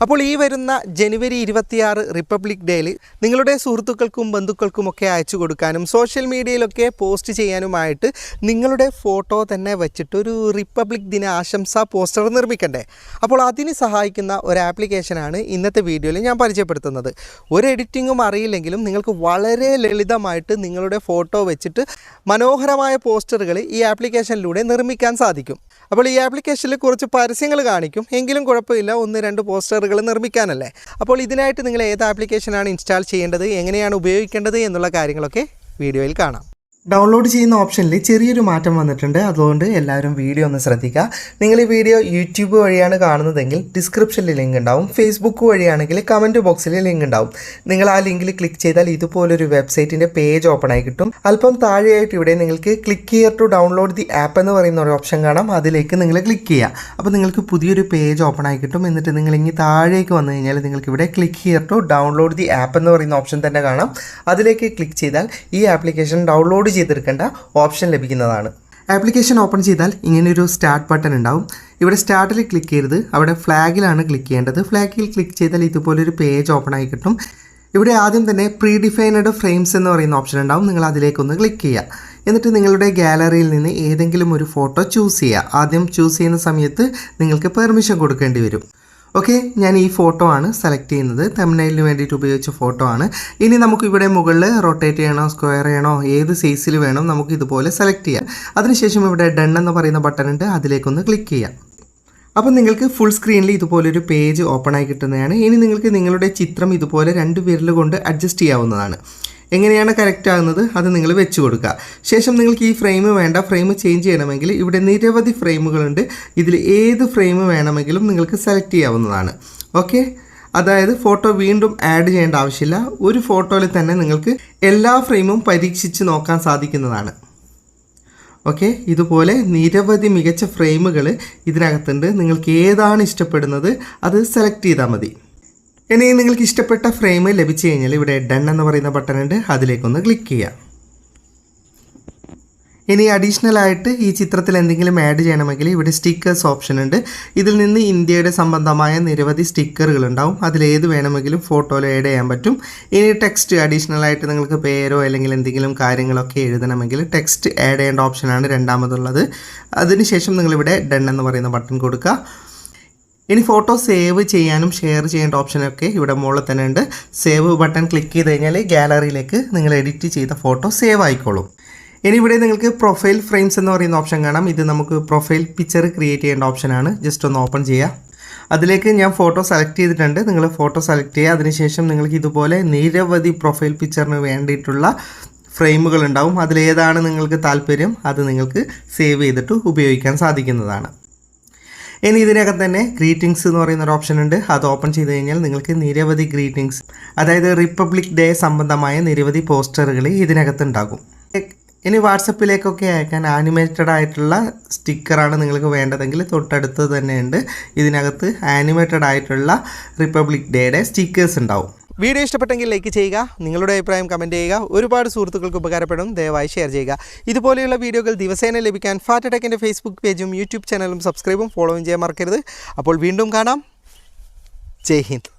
അപ്പോൾ ഈ വരുന്ന ജനുവരി 26 റിപ്പബ്ലിക് ഡേയിൽ നിങ്ങളുടെ സുഹൃത്തുക്കൾക്കും ബന്ധുക്കൾക്കുമൊക്കെ അയച്ചു കൊടുക്കാനും സോഷ്യൽ മീഡിയയിലൊക്കെ പോസ്റ്റ് ചെയ്യാനുമായിട്ട് നിങ്ങളുടെ ഫോട്ടോ തന്നെ വെച്ചിട്ട് ഒരു റിപ്പബ്ലിക് ദിന ആശംസാ പോസ്റ്റർ നിർമ്മിക്കണ്ടേ. അപ്പോൾ അതിന് സഹായിക്കുന്ന ഒരു ആപ്ലിക്കേഷനാണ് ഇന്നത്തെ വീഡിയോയിൽ ഞാൻ പരിചയപ്പെടുത്തുന്നത്. ഒരു എഡിറ്റിങ്ങും അറിയില്ലെങ്കിലും നിങ്ങൾക്ക് വളരെ ലളിതമായിട്ട് നിങ്ങളുടെ ഫോട്ടോ വെച്ചിട്ട് മനോഹരമായ പോസ്റ്ററുകൾ ഈ ആപ്ലിക്കേഷനിലൂടെ നിർമ്മിക്കാൻ സാധിക്കും. അപ്പോൾ ഈ ആപ്ലിക്കേഷനിൽ കുറച്ച് പരസ്യങ്ങൾ കാണിക്കും, എങ്കിലും കുഴപ്പമില്ല, 1-2 പോസ്റ്ററുകൾ നിർമ്മിക്കാനല്ലേ. അപ്പോൾ ഇതിനായിട്ട് നിങ്ങൾ ഏത് ആപ്ലിക്കേഷനാണ് ഇൻസ്റ്റാൾ ചെയ്യേണ്ടത്, എങ്ങനെയാണ് ഉപയോഗിക്കേണ്ടത് എന്നുള്ള കാര്യങ്ങളൊക്കെ വീഡിയോയിൽ കാണാം. ഡൗൺലോഡ് ചെയ്യുന്ന ഓപ്ഷനിൽ ചെറിയൊരു മാറ്റം വന്നിട്ടുണ്ട്, അതുകൊണ്ട് എല്ലാവരും വീഡിയോ ഒന്ന് ശ്രദ്ധിക്കുക. നിങ്ങൾ ഈ വീഡിയോ യൂട്യൂബ് വഴിയാണ് കാണുന്നതെങ്കിൽ ഡിസ്ക്രിപ്ഷനിൽ ലിങ്ക് ഉണ്ടാവും, ഫേസ്ബുക്ക് വഴിയാണെങ്കിൽ കമൻറ്റ് ബോക്സിൽ ലിങ്ക് ഉണ്ടാവും. നിങ്ങൾ ആ ലിങ്കിൽ ക്ലിക്ക് ചെയ്താൽ ഇതുപോലൊരു വെബ്സൈറ്റിൻ്റെ പേജ് ഓപ്പൺ ആയി കിട്ടും. അല്പം താഴെയായിട്ട് ഇവിടെ നിങ്ങൾക്ക് click here to download the app എന്ന് പറയുന്ന ഒരു ഓപ്ഷൻ കാണാം, അതിലേക്ക് നിങ്ങൾ ക്ലിക്ക് ചെയ്യുക. അപ്പോൾ നിങ്ങൾക്ക് പുതിയൊരു പേജ് ഓപ്പൺ ആയി കിട്ടും. എന്നിട്ട് നിങ്ങൾ ഇനി താഴേക്ക് വന്നു കഴിഞ്ഞാൽ നിങ്ങൾക്ക് ഇവിടെ click here to download the app എന്ന് പറയുന്ന ഓപ്ഷൻ തന്നെ കാണാം. അതിലേക്ക് ക്ലിക്ക് ചെയ്താൽ ഈ ആപ്ലിക്കേഷൻ ഡൗൺലോഡ് ചെയ്തെടുക്കേണ്ട ഓപ്ഷൻ ലഭിക്കുന്നതാണ്. ആപ്ലിക്കേഷൻ ഓപ്പൺ ചെയ്താൽ ഇങ്ങനെയൊരു സ്റ്റാർട്ട് ബട്ടൺ ഉണ്ടാവും. ഇവിടെ സ്റ്റാർട്ടിൽ ക്ലിക്ക് ചെയ്യരുത്, അവിടെ ഫ്ലാഗിലാണ് ക്ലിക്ക് ചെയ്യേണ്ടത്. ഫ്ലാഗിൽ ക്ലിക്ക് ചെയ്താൽ ഇതുപോലൊരു പേജ് ഓപ്പൺ ആയി കിട്ടും. ഇവിടെ ആദ്യം തന്നെ പ്രീ ഡിഫൈൻഡ് ഫ്രെയിംസ് എന്ന് പറയുന്ന ഓപ്ഷൻ ഉണ്ടാവും, നിങ്ങൾ അതിലേക്കൊന്ന് ക്ലിക്ക് ചെയ്യുക. എന്നിട്ട് നിങ്ങളുടെ ഗാലറിയിൽ നിന്ന് ഏതെങ്കിലും ഒരു ഫോട്ടോ ചൂസ് ചെയ്യുക. ആദ്യം ചൂസ് ചെയ്യുന്ന സമയത്ത് നിങ്ങൾക്ക് പെർമിഷൻ കൊടുക്കേണ്ടി വരും. ഓക്കെ, ഞാൻ ഈ ഫോട്ടോ ആണ് സെലക്ട് ചെയ്യുന്നത്, തംബ്നെയിലിന് വേണ്ടിയിട്ട് ഉപയോഗിച്ച ഫോട്ടോ ആണ്. ഇനി നമുക്ക് ഇവിടെ മുകളിൽ റൊട്ടേറ്റ് ചെയ്യണോ, സ്ക്വയർ ചെയ്യണോ, ഏത് സൈസിൽ വേണം നമുക്ക് ഇതുപോലെ സെലക്ട് ചെയ്യാം. അതിനുശേഷം ഇവിടെ ഡൺ എന്ന് പറയുന്ന ബട്ടൺ ഉണ്ട്, അതിലേക്കൊന്ന് ക്ലിക്ക് ചെയ്യാം. അപ്പം നിങ്ങൾക്ക് ഫുൾ സ്ക്രീനിൽ ഇതുപോലൊരു പേജ് ഓപ്പൺ ആയി കിട്ടുന്നതാണ്. ഇനി നിങ്ങൾക്ക് നിങ്ങളുടെ ചിത്രം ഇതുപോലെ 2 വിരൽ കൊണ്ട് അഡ്ജസ്റ്റ് ചെയ്യാവുന്നതാണ്. എങ്ങനെയാണ് കറക്റ്റ് ആകുന്നത് അത് നിങ്ങൾ വെച്ച് കൊടുക്കുക. ശേഷം നിങ്ങൾക്ക് ഈ ഫ്രെയിം വേണ്ട, ഫ്രെയിം ചേഞ്ച് ചെയ്യണമെങ്കിൽ ഇവിടെ നിരവധി ഫ്രെയിമുകളുണ്ട്. ഇതിൽ ഏത് ഫ്രെയിം വേണമെങ്കിലും നിങ്ങൾക്ക് സെലക്ട് ചെയ്യാവുന്നതാണ്. ഓക്കെ, അതായത് ഫോട്ടോ വീണ്ടും ആഡ് ചെയ്യേണ്ട ആവശ്യമില്ല. ഒരു ഫോട്ടോയിൽ തന്നെ നിങ്ങൾക്ക് എല്ലാ ഫ്രെയിമും പരീക്ഷിച്ച് നോക്കാൻ സാധിക്കുന്നതാണ്. ഓക്കെ, ഇതുപോലെ നിരവധി മികച്ച ഫ്രെയിമുകൾ ഇതിനകത്തുണ്ട്. നിങ്ങൾക്ക് ഏതാണ് ഇഷ്ടപ്പെടുന്നത് അത് സെലക്ട് ചെയ്താൽ മതി. ഇനി നിങ്ങൾക്ക് ഇഷ്ടപ്പെട്ട ഫ്രെയിം ലഭിച്ചു കഴിഞ്ഞാൽ ഇവിടെ ഡൺ എന്ന് പറയുന്ന ബട്ടൺ ഉണ്ട്, അതിലേക്കൊന്ന് ക്ലിക്ക് ചെയ്യുക. ഇനി അഡീഷണൽ ആയിട്ട് ഈ ചിത്രത്തിൽ എന്തെങ്കിലും ആഡ് ചെയ്യണമെങ്കിൽ ഇവിടെ സ്റ്റിക്കേഴ്സ് ഓപ്ഷൻ ഉണ്ട്. ഇതിൽ നിന്ന് ഇന്ത്യയുടെ സംബന്ധമായ നിരവധി സ്റ്റിക്കറുകൾ ഉണ്ടാവും, അതിലേത് വേണമെങ്കിലും ഫോട്ടോയിൽ ആഡ് ചെയ്യാൻ പറ്റും. ഇനി ടെക്സ്റ്റ് അഡീഷണൽ ആയിട്ട് നിങ്ങൾക്ക് പേരോ അല്ലെങ്കിൽ എന്തെങ്കിലും കാര്യങ്ങളൊക്കെ എഴുതണമെങ്കിൽ ടെക്സ്റ്റ് ആഡ് ചെയ്യേണ്ട ഓപ്ഷനാണ് രണ്ടാമതുള്ളത്. അതിനുശേഷം നിങ്ങളിവിടെ ഡൺ എന്ന് പറയുന്ന ബട്ടൺ കൊടുക്കുക. ഇനി ഫോട്ടോ സേവ് ചെയ്യാനും ഷെയർ ചെയ്യേണ്ട ഓപ്ഷനൊക്കെ ഇവിടെ മുകളിൽ തന്നെ ഉണ്ട്. സേവ് ബട്ടൺ ക്ലിക്ക് ചെയ്ത് കഴിഞ്ഞാൽ ഗാലറിയിലേക്ക് നിങ്ങൾ എഡിറ്റ് ചെയ്ത ഫോട്ടോ സേവ് ആയിക്കോളും. ഇനി ഇവിടെ നിങ്ങൾക്ക് പ്രൊഫൈൽ ഫ്രെയിംസ് എന്ന് പറയുന്ന ഓപ്ഷൻ കാണാം. ഇത് നമുക്ക് പ്രൊഫൈൽ പിക്ചർ ക്രിയേറ്റ് ചെയ്യേണ്ട ഓപ്ഷനാണ്. ജസ്റ്റ് ഒന്ന് ഓപ്പൺ ചെയ്യുക. അതിലേക്ക് ഞാൻ ഫോട്ടോ സെലക്ട് ചെയ്തിട്ടുണ്ട്, നിങ്ങൾ ഫോട്ടോ സെലക്ട് ചെയ്യുക. അതിനുശേഷം നിങ്ങൾക്ക് ഇതുപോലെ നിരവധി പ്രൊഫൈൽ പിക്ചറിന് വേണ്ടിയിട്ടുള്ള ഫ്രെയിമുകൾ ഉണ്ടാവും. അതിലേതാണ് നിങ്ങൾക്ക് താല്പര്യം അത് നിങ്ങൾക്ക് സേവ് ചെയ്തിട്ട് ഉപയോഗിക്കാൻ സാധിക്കുന്നതാണ്. ഇനി ഇതിനകത്ത് തന്നെ ഗ്രീറ്റിംഗ്സ് എന്ന് പറയുന്ന ഒരു ഓപ്ഷൻ ഉണ്ട്, അത് ഓപ്പൺ ചെയ്ത് കഴിഞ്ഞാൽ നിങ്ങൾക്ക് നിരവധി ഗ്രീറ്റിംഗ്സ്, അതായത് റിപ്പബ്ലിക് ഡേ സംബന്ധമായ നിരവധി പോസ്റ്ററുകൾ ഇതിനകത്ത് ഉണ്ടാകും. ഇനി വാട്സപ്പിലേക്കൊക്കെ അയക്കാൻ ആനിമേറ്റഡ് ആയിട്ടുള്ള സ്റ്റിക്കറാണ് നിങ്ങൾക്ക് വേണ്ടതെങ്കിൽ തൊട്ടടുത്ത് തന്നെ ഉണ്ട്. ഇതിനകത്ത് ആനിമേറ്റഡ് ആയിട്ടുള്ള റിപ്പബ്ലിക് ഡേയുടെ സ്റ്റിക്കേഴ്സ് ഉണ്ടാവും. വീഡിയോ ഇഷ്ടപ്പെട്ടെങ്കിൽ ലൈക്ക് ചെയ്യുക, നിങ്ങളുടെ അഭിപ്രായം കമൻറ്റ് ചെയ്യുക. ഒരുപാട് സുഹൃത്തുക്കൾക്ക് ഉപകാരപ്പെടും, ദയവായി ഷെയർ ചെയ്യുക. ഇതുപോലെയുള്ള വീഡിയോകൾ ദിവസേന ലഭിക്കാൻ ഫാറ്റടെക്കിൻ്റെ ഫേസ്ബുക്ക് പേജും യൂട്യൂബ് ചാനലും സബ്സ്ക്രൈബും ഫോളോയും ചെയ്യാൻ മറക്കരുത്. അപ്പോൾ വീണ്ടും കാണാം. ജയ് ഹിന്ദ്.